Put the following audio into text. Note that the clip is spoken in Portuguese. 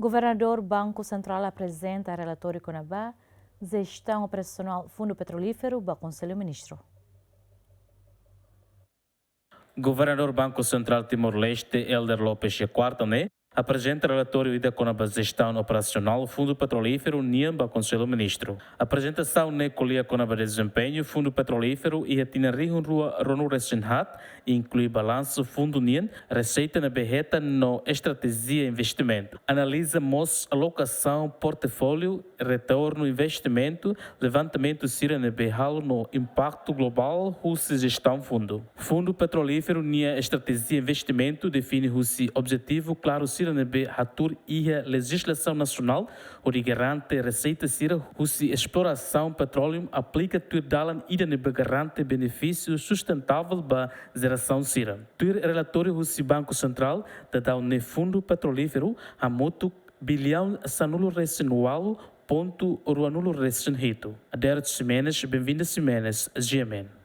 Governador Banco Central apresenta relatório CONABA, gestão operacional Fundo Petrolífero, para Conselho Ministro. Governador Banco Central Timor-Leste, Elder Lopes Quartone, apresenta relatório da CONABA Gestão Operacional Fundo Petrolífero NIAMBA Conselho Ministro. A apresentação ne colia CONABA Desempenho Fundo Petrolífero e a Tinarihu Ronu Resenhat inclui balanço Fundo NIAN, receita na berreta no estratégia investimento. Analisa MOS, alocação, portfólio, retorno, investimento, levantamento CIRA na berralo no impacto global russo gestão fundo. Fundo Petrolífero NIA estratégia investimento define russo objetivo claro CIRA-NB Hatur e a legislação nacional, onde garante receita CIRA, russa exploração petróleo aplica tudalan e garante benefício sustentável para geração CIRA. Tur relatório russo Banco Central da dar um fundo petrolífero a moto bilhão sanulo resinual ponto ruanulo resinhito. Adérito Simenes, bem-vindo Simenes, GMN.